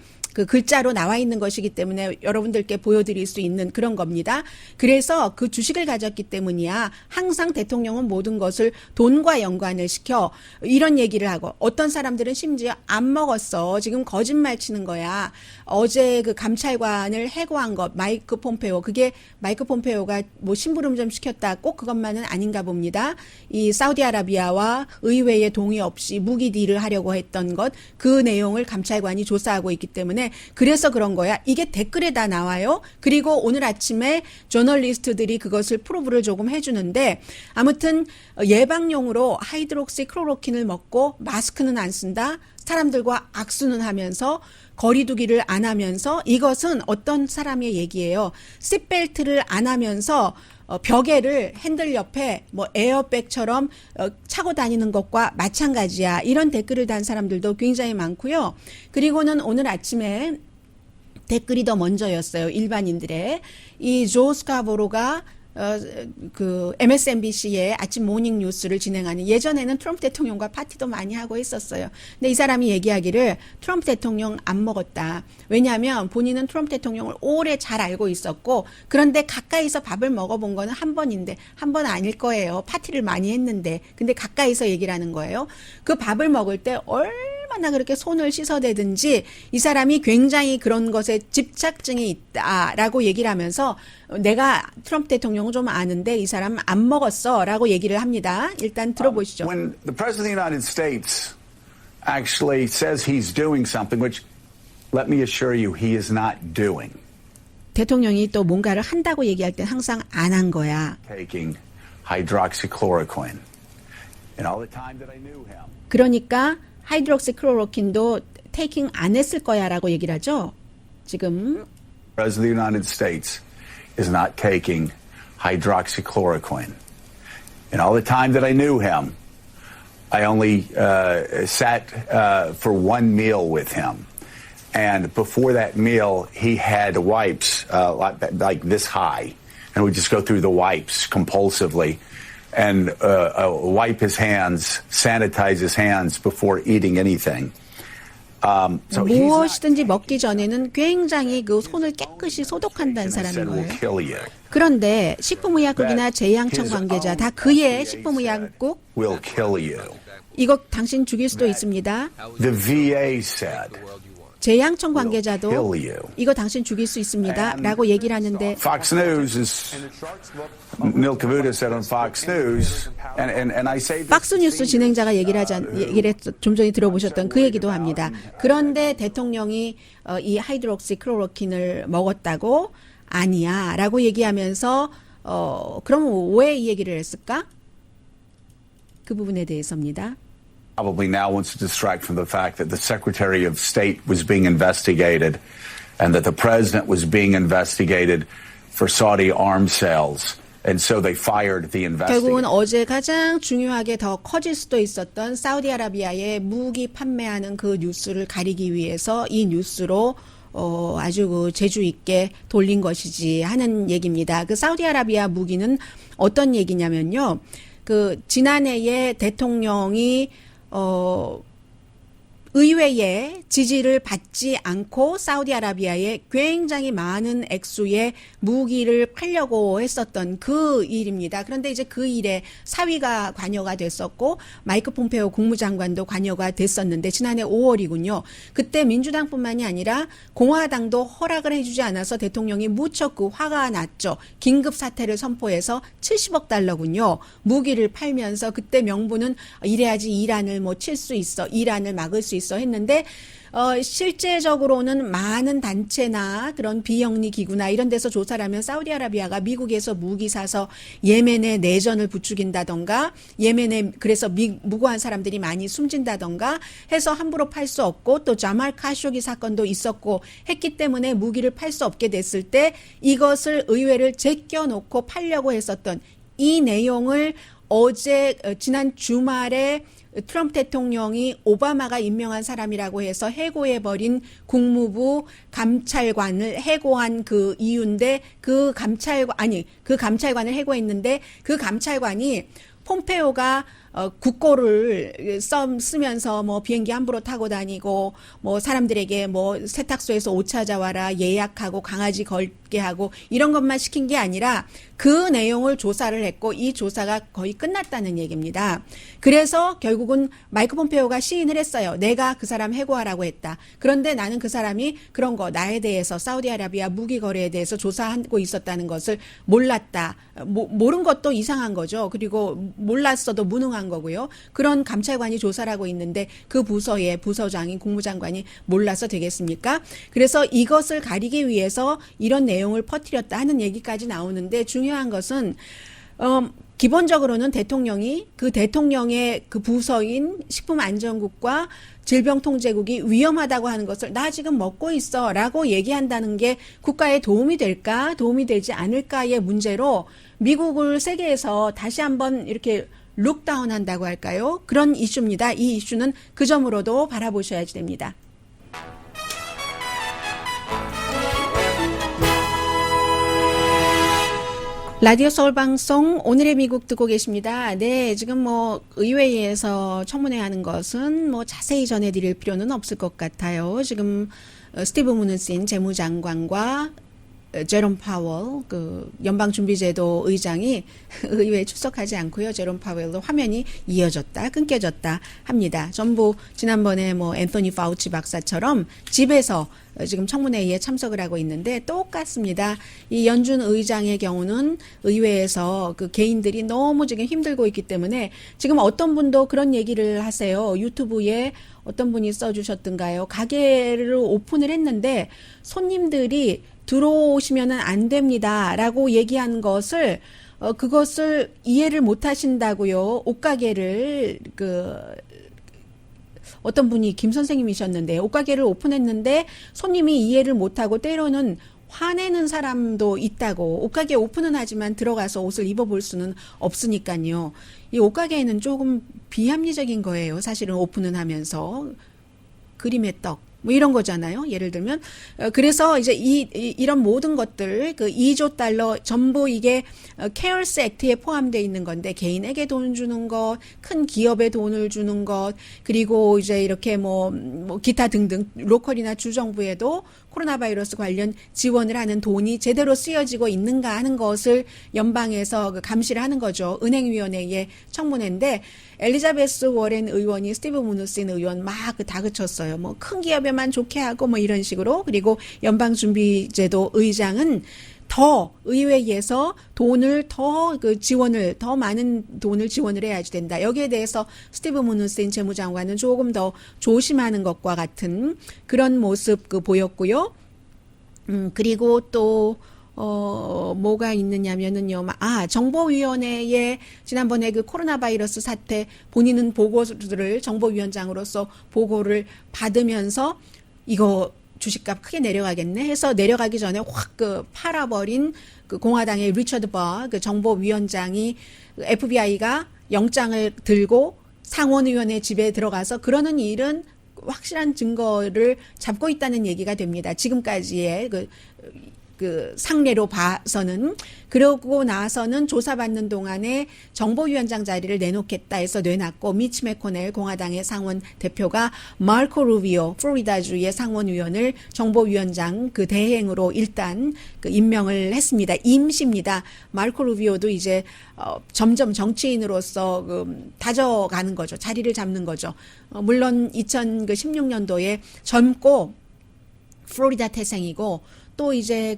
글자로 나와 있는 것이기 때문에 여러분들께 보여드릴 수 있는 그런 겁니다. 그래서 그 주식을 가졌기 때문이야. 항상 대통령은 모든 것을 돈과 연관을 시켜 이런 얘기를 하고 어떤 사람들은 심지어 안 먹었어. 지금 거짓말 치는 거야. 어제 감찰관을 해고한 것 마이크 폼페오 그게 마이크 폼페오가 뭐 심부름 좀 시켰다. 꼭 그것만은 아닌가 봅니다. 이 사우디아라비아와 의회의 동의 없이 무기 딜을 하려고 했던 것 그 내용을 감찰관이 조사하고 있기 때문에 때문에 그래서 그런 거야. 이게 댓글에 다 나와요. 그리고 오늘 아침에 저널리스트들이 그것을 프로브를 조금 해주는데 아무튼 예방용으로 하이드록시클로로킨을 먹고 마스크는 안 쓴다. 사람들과 악수는 하면서 거리두기를 안 하면서 이것은 어떤 사람의 얘기예요. 시트벨트를 안 하면서 벽에를 핸들 옆에 뭐 에어백처럼 차고 다니는 것과 마찬가지야. 이런 댓글을 단 사람들도 굉장히 많고요. 그리고는 오늘 아침에 댓글이 더 먼저였어요. 일반인들의. 이 조 스카보로가 그 MSNBC의 아침 모닝 뉴스를 진행하는 예전에는 트럼프 대통령과 파티도 많이 하고 있었어요. 근데 이 사람이 얘기하기를 트럼프 대통령 안 먹었다. 왜냐하면 본인은 트럼프 대통령을 오래 잘 알고 있었고 그런데 가까이서 밥을 먹어본 거는 한 번인데 한 번 아닐 거예요. 파티를 많이 했는데 근데 가까이서 얘기를 하는 거예요. 그 밥을 먹을 때 얼마나 그렇게 손을 씻어대든지 이 사람이 굉장히 그런 것에 집착증이 있다라고 얘기를 하면서 내가 트럼프 대통령을 좀 아는데 이 사람 안 먹었어라고 얘기를 합니다. 일단 들어보시죠. When the President of the United States actually says he's doing something, which let me assure you he is not doing, 대통령이 또 뭔가를 한다고 얘기할 땐 항상 안 한 거야. taking hydroxychloroquine. And all the time that I knew him, 그러니까 하이드록시클로로킨도 테이킹 안 했을 거야라고 얘기를 하죠. 지금 the President of the United States is not taking hydroxychloroquine. And all the time that I knew him, I only sat for one meal with him. And before that meal, he had wipes like this high. And we just go through the wipes compulsively and wipe his hands, sanitize his hands before eating anything. So he's not 무엇이든지 먹기 전에는 굉장히 그 손을 깨끗이 소독한다는 said 사람인 will 거예요. kill you. 그런데 식품의약국이나 제약청 관계자 다 그의 식품의약국 Will kill you. 이거 당신 죽일 수도 있습니다. The VA said 제약청 관계자도 kill you. 이거 당신 죽일 수 있습니다. 라고 얘기를 하는데 Fox News is Neil Cavuto said on Fox News, and I say this 박스뉴스 진행자가 얘기를 좀 전에 들어보셨던 그 얘기도 합니다. 그런데 대통령이 이 하이드록시클로로킨을 먹었다고 아니야 라고 얘기하면서 그럼 왜 이 얘기를 했을까? 그 부분에 대해서입니다. probably now wants to distract from the fact that the Secretary of State was being investigated and that the President was being investigated for Saudi arms sales. And so they fired the 결국은 investigator. 어제 가장 중요하게 더 커질 수도 있었던 사우디아라비아의 무기 판매하는 그 뉴스를 가리기 위해서 이 뉴스로 아주 그 재주 있게 돌린 것이지 하는 얘기입니다. 그 사우디아라비아 무기는 어떤 얘기냐면요. 그 지난해에 대통령이 의회의 지지를 받지 않고 사우디아라비아에 굉장히 많은 액수의 무기를 팔려고 했었던 그 일입니다. 그런데 이제 그 일에 사위가 관여가 됐었고 마이크 폼페오 국무장관도 관여가 됐었는데 지난해 5월이군요. 그때 민주당뿐만이 아니라 공화당도 허락을 해주지 않아서 대통령이 무척 그 화가 났죠. 긴급 사태를 선포해서 70억 달러군요. 무기를 팔면서 그때 명분은 이래야지 이란을 뭐 칠 수 있어. 이란을 막을 수 있어 했는데 실제적으로는 많은 단체나 그런 비영리 기구나 이런 데서 조사를 하면 사우디아라비아가 미국에서 무기 사서 예멘에 내전을 부추긴다던가 예멘에 그래서 무고한 사람들이 많이 숨진다던가 해서 함부로 팔 수 없고 또 자말 카쇼기 사건도 있었고 했기 때문에 무기를 팔 수 없게 됐을 때 이것을 의회를 제껴놓고 팔려고 했었던 이 내용을 어제 지난 주말에 트럼프 대통령이 오바마가 임명한 사람이라고 해서 해고해버린 국무부 감찰관을 해고한 그 이유인데 그 감찰관을 해고했는데 그 감찰관이 폼페오가 국고를 쓰면서 뭐 비행기 함부로 타고 다니고 뭐 사람들에게 뭐 세탁소에서 옷 찾아와라 예약하고 강아지 걸게 하고 이런 것만 시킨 게 아니라 그 내용을 조사를 했고 이 조사가 거의 끝났다는 얘기입니다. 그래서 결국은 마이크 폼페오가 시인을 했어요. 내가 그 사람 해고하라고 했다. 그런데 나는 그 사람이 그런 거 나에 대해서 사우디아라비아 무기 거래에 대해서 조사하고 있었다는 것을 몰랐다. 모른 것도 이상한 거죠. 그리고 몰랐어도 무능한 거고요. 그런 감찰관이 조사를 하고 있는데 그 부서의 부서장인 국무장관이 몰라서 되겠습니까? 그래서 이것을 가리기 위해서 이런 내용을 퍼뜨렸다 하는 얘기까지 나오는데 중요한 것은 기본적으로는 대통령이 그 대통령의 그 부서인 식품안전국과 질병통제국이 위험하다고 하는 것을 나 지금 먹고 있어 라고 얘기한다는 게 국가에 도움이 될까 도움이 되지 않을까의 문제로 미국을 세계에서 다시 한번 이렇게 룩다운 한다고 할까요? 그런 이슈입니다. 이 이슈는 그 점으로도 바라보셔야 됩니다. 라디오 서울 방송 오늘의 미국 듣고 계십니다. 네, 지금 뭐 의회에서 청문회 하는 것은 뭐 자세히 전해드릴 필요는 없을 것 같아요. 지금 스티브 무누신 재무장관과 제롬 파월 그 연방준비제도 의장이 의회에 출석하지 않고요. 제롬 파웰도 화면이 이어졌다, 끊겨졌다 합니다. 전부 지난번에 뭐 앤토니 파우치 박사처럼 집에서 지금 청문회에 참석을 하고 있는데 똑같습니다. 이 연준 의장의 경우는 의회에서 그 개인들이 너무 지금 힘들고 있기 때문에 지금 어떤 분도 그런 얘기를 하세요. 유튜브에 어떤 분이 써주셨던가요? 가게를 오픈을 했는데 손님들이 들어오시면은 안 됩니다라고 얘기한 것을 그것을 이해를 못 하신다고요. 옷가게를 어떤 분이 김 선생님이셨는데 옷가게를 오픈했는데 손님이 이해를 못 하고 때로는 화내는 사람도 있다고. 옷가게 오픈은 하지만 들어가서 옷을 입어볼 수는 없으니까요. 이 옷가게는 조금 비합리적인 거예요. 사실은 오픈은 하면서 그림의 떡. 뭐 이런 거잖아요. 예를 들면 그래서 이제 이런 모든 것들 그 2조 달러 전부 이게 케어스 액트에 포함되어 있는 건데 개인에게 돈 주는 것, 큰 기업에 돈을 주는 것, 그리고 이제 이렇게 뭐 기타 등등 로컬이나 주정부에도 코로나 바이러스 관련 지원을 하는 돈이 제대로 쓰여지고 있는가 하는 것을 연방에서 감시를 하는 거죠. 은행위원회의 청문회인데 엘리자베스 워렌 의원이 스티브 무누신 의원 막 다그쳤어요. 뭐 큰 기업에만 좋게 하고 뭐 이런 식으로. 그리고 연방준비제도 의장은 더 의회에서 돈을 더 지원을 더 많은 돈을 지원을 해야지 된다. 여기에 대해서 스티브 무누신 재무장관은 조금 더 조심하는 것과 같은 그런 모습 보였고요. 그리고 또 뭐가 있느냐면은요. 정보위원회에 지난번에 그 코로나 바이러스 사태 본인은 보고를 정보위원장으로서 보고를 받으면서 이거 주식값 크게 내려가겠네 해서 내려가기 전에 확 팔아버린 그 공화당의 리처드 버 그 정보위원장이 FBI가 영장을 들고 상원의원의 집에 들어가서 그러는 일은 확실한 증거를 잡고 있다는 얘기가 됩니다. 지금까지의 그 상례로 봐서는. 그러고 나서는 조사받는 동안에 정보위원장 자리를 내놓겠다 해서 내놨고 미치 매코넬 공화당의 상원 대표가 마르코 루비오 플로리다주의 상원의원을 정보위원장 그 대행으로 일단 임명을 했습니다. 임시입니다. 마르코 루비오도 이제 점점 정치인으로서 다져가는 거죠. 자리를 잡는 거죠. 물론 2016년도에 젊고 플로리다 태생이고 또 이제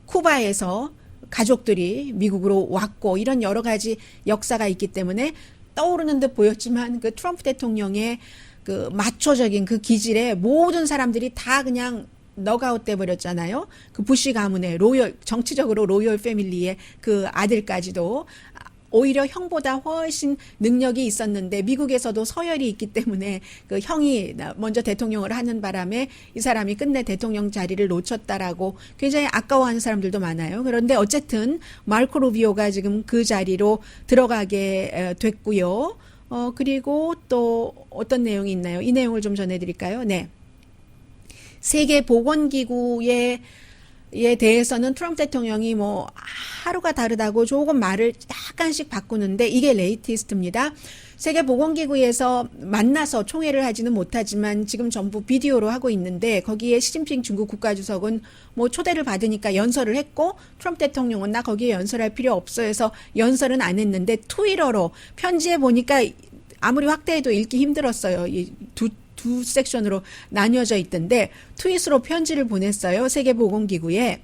쿠바에서 가족들이 미국으로 왔고 이런 여러 가지 역사가 있기 때문에 떠오르는 듯 보였지만 그 트럼프 대통령의 그 마초적인 그 기질에 모든 사람들이 다 그냥 넉아웃 돼 버렸잖아요. 그 부시 가문의 정치적으로 로열 패밀리의 그 아들까지도 오히려 형보다 훨씬 능력이 있었는데 미국에서도 서열이 있기 때문에 그 형이 먼저 대통령을 하는 바람에 이 사람이 끝내 대통령 자리를 놓쳤다라고 굉장히 아까워하는 사람들도 많아요. 그런데 어쨌든 마르코 루비오가 지금 그 자리로 들어가게 됐고요. 그리고 또 어떤 내용이 있나요? 이 내용을 좀 전해드릴까요? 네. 세계보건기구의 대해서는 트럼프 대통령이 뭐 하루가 다르다고 조금 말을 약간씩 바꾸는데 이게 레이티스트입니다. 세계보건기구에서 만나서 총회를 하지는 못하지만 지금 전부 비디오로 하고 있는데 거기에 시진핑 중국 국가주석은 뭐 초대를 받으니까 연설을 했고 트럼프 대통령은 나 거기에 연설할 필요 없어 해서 연설은 안 했는데 트위터로 편지해 보니까 아무리 확대해도 읽기 힘들었어요. 이 두 섹션으로 나뉘어져 있던데 트윗으로 편지를 보냈어요. 세계보건기구에.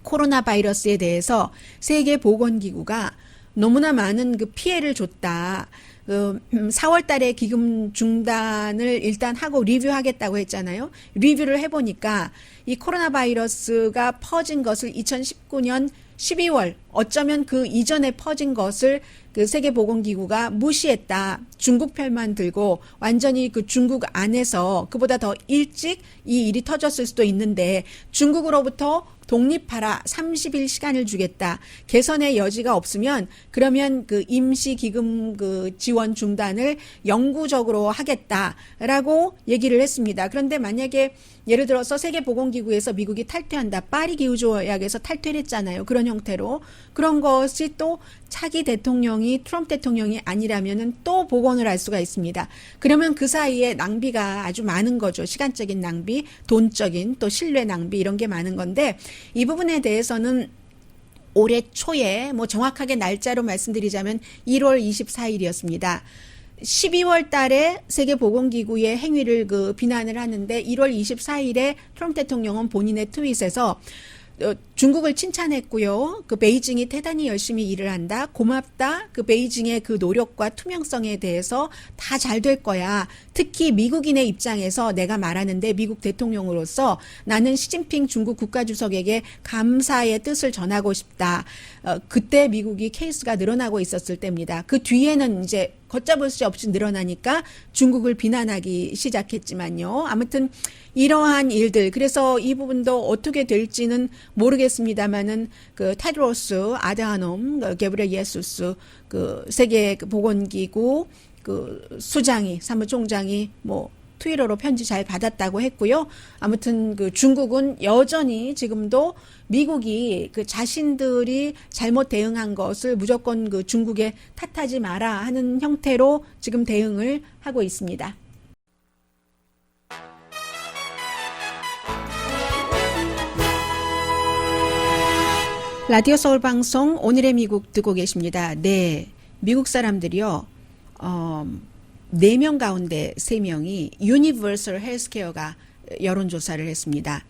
코로나 바이러스에 대해서 세계보건기구가 너무나 많은 그 피해를 줬다. 4월 달에 기금 중단을 일단 하고 리뷰하겠다고 했잖아요. 리뷰를 해보니까 이 코로나 바이러스가 퍼진 것을 2019년 12월 어쩌면 그 이전에 퍼진 것을 그 세계보건기구가 무시했다. 중국 편만 들고 완전히 그 중국 안에서 그보다 더 일찍 이 일이 터졌을 수도 있는데 중국으로부터 독립하라. 30일 시간을 주겠다. 개선의 여지가 없으면 그러면 그 임시기금 그 지원 중단을 영구적으로 하겠다라고 얘기를 했습니다. 그런데 만약에 예를 들어서 세계보건기구에서 미국이 탈퇴한다. 파리 기후조약에서 탈퇴를 했잖아요. 그런 형태로. 그런 것이 또 차기 대통령이 트럼프 대통령이 아니라면은 또 복원을 할 수가 있습니다. 그러면 그 사이에 낭비가 아주 많은 거죠. 시간적인 낭비, 돈적인 또 신뢰 낭비 이런 게 많은 건데 이 부분에 대해서는 올해 초에 뭐 정확하게 날짜로 말씀드리자면 1월 24일이었습니다. 12월 달에 세계보건기구의 행위를 그 비난을 하는데 1월 24일에 트럼프 대통령은 본인의 트윗에서 중국을 칭찬했고요. 그 베이징이 대단히 열심히 일을 한다. 고맙다. 그 베이징의 그 노력과 투명성에 대해서 다 잘 될 거야. 특히 미국인의 입장에서 내가 말하는데 미국 대통령으로서 나는 시진핑 중국 국가주석에게 감사의 뜻을 전하고 싶다. 그때 미국이 케이스가 늘어나고 있었을 때입니다. 그 뒤에는 이제 걷잡을 수 없이 늘어나니까 중국을 비난하기 시작했지만요. 아무튼 이러한 일들 그래서 이 부분도 어떻게 될지는 모르겠습니다만은 그 테드로스 아드하놈 게브리엘 예수스 그 세계 보건기구 그 수장이 사무총장이 뭐 트위터로 편지 잘 받았다고 했고요. 아무튼 그 중국은 여전히 지금도 미국이 그 자신들이 잘못 대응한 것을 무조건 그 중국에 탓하지 마라 하는 형태로 지금 대응을 하고 있습니다. 라디오 서울 방송 오늘의 미국 듣고 계십니다. 네, 미국 사람들이요. 4명 가운데 3명이 유니버설 헬스케어가 여론조사를 했습니다.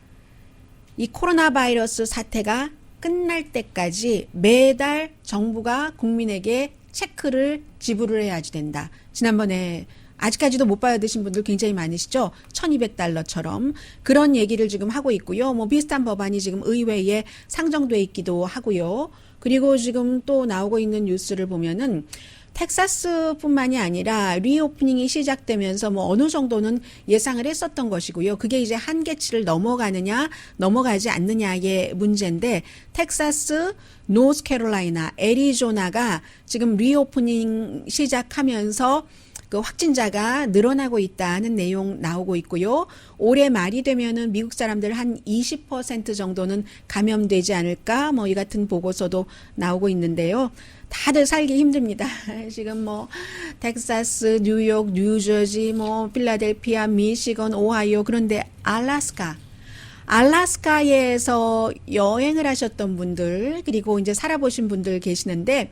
이 코로나 바이러스 사태가 끝날 때까지 매달 정부가 국민에게 체크를 지불을 해야지 된다. 지난번에 아직까지도 못 받으신 분들 굉장히 많으시죠? $1,200처럼 그런 얘기를 지금 하고 있고요. 뭐 비슷한 법안이 지금 의회에 상정돼 있기도 하고요. 그리고 지금 또 나오고 있는 뉴스를 보면은 텍사스뿐만이 아니라 리오프닝이 시작되면서 뭐 어느 정도는 예상을 했었던 것이고요. 그게 이제 한계치를 넘어가느냐 넘어가지 않느냐의 문제인데 텍사스, 노스캐롤라이나, 애리조나가 지금 리오프닝 시작하면서 그 확진자가 늘어나고 있다는 내용 나오고 있고요. 올해 말이 되면은 미국 사람들 한 20% 정도는 감염되지 않을까 뭐 이 같은 보고서도 나오고 있는데요. 다들 살기 힘듭니다. 지금 뭐 텍사스, 뉴욕, 뉴저지, 뭐 필라델피아, 미시건, 오하이오 그런데 알라스카에서 여행을 하셨던 분들 그리고 이제 살아보신 분들 계시는데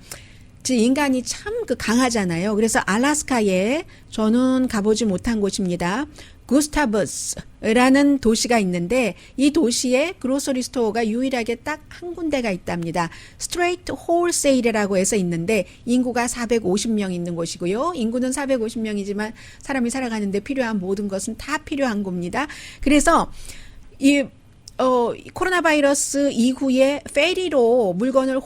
인간이 참 그 강하잖아요. 그래서 알라스카에 저는 가보지 못한 곳입니다. 구스타버스라는 도시가 있는데 이 도시에 그로서리 스토어가 유일하게 딱 한 군데가 있답니다. 스트레이트 홀세일이라고 해서 있는데 인구가 450명 있는 곳이고요. 인구는 450명이지만 사람이 살아가는데 필요한 모든 것은 다 필요한 겁니다. 그래서 이 코로나 바이러스 이후에 페리로 물건을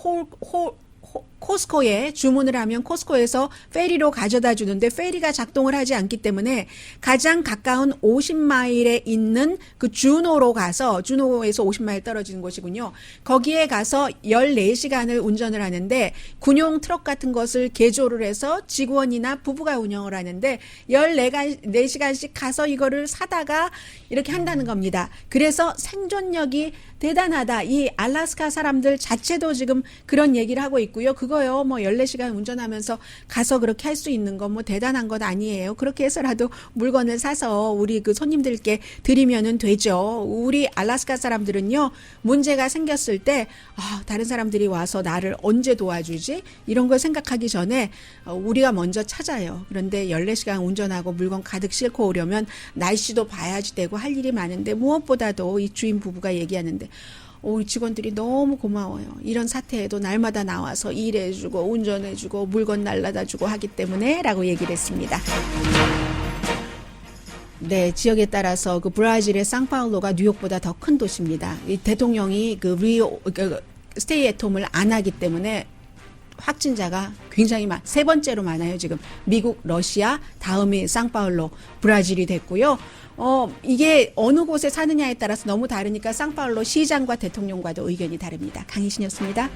코스코에 주문을 하면 코스코에서 페리로 가져다 주는데 페리가 작동을 하지 않기 때문에 가장 가까운 50마일에 있는 그 주노로 가서 주노에서 50마일 떨어지는 곳이군요. 거기에 가서 14시간을 운전을 하는데 군용 트럭 같은 것을 개조를 해서 직원이나 부부가 운영을 하는데 14시간씩 가서 이거를 사다가 이렇게 한다는 겁니다. 그래서 생존력이 대단하다. 이 알래스카 사람들 자체도 지금 그런 얘기를 하고 있고요. 그거요. 뭐 14시간 운전하면서 가서 그렇게 할 수 있는 건 뭐 대단한 것 아니에요. 그렇게 해서라도 물건을 사서 우리 그 손님들께 드리면은 되죠. 우리 알래스카 사람들은요. 문제가 생겼을 때 다른 사람들이 와서 나를 언제 도와주지? 이런 걸 생각하기 전에 우리가 먼저 찾아요. 그런데 14시간 운전하고 물건 가득 싣고 오려면 날씨도 봐야지 되고 할 일이 많은데 무엇보다도 이 주인 부부가 얘기하는데 직원들이 너무 고마워요. 이런 사태에도 날마다 나와서 일해주고 운전해주고 물건 날라다주고 하기 때문에 라고 얘기를 했습니다. 네, 지역에 따라서 그 브라질의 상파울로가 뉴욕보다 더 큰 도시입니다. 이 대통령이 스테이 앳 홈을 안 하기 때문에 확진자가 굉장히 세 번째로 많아요. 지금 미국, 러시아, 다음이 상파울로, 브라질이 됐고요. 이게 어느 곳에 사느냐에 따라서 너무 다르니까 상파울로 시장과 대통령과도 의견이 다릅니다. 강희신이었습니다.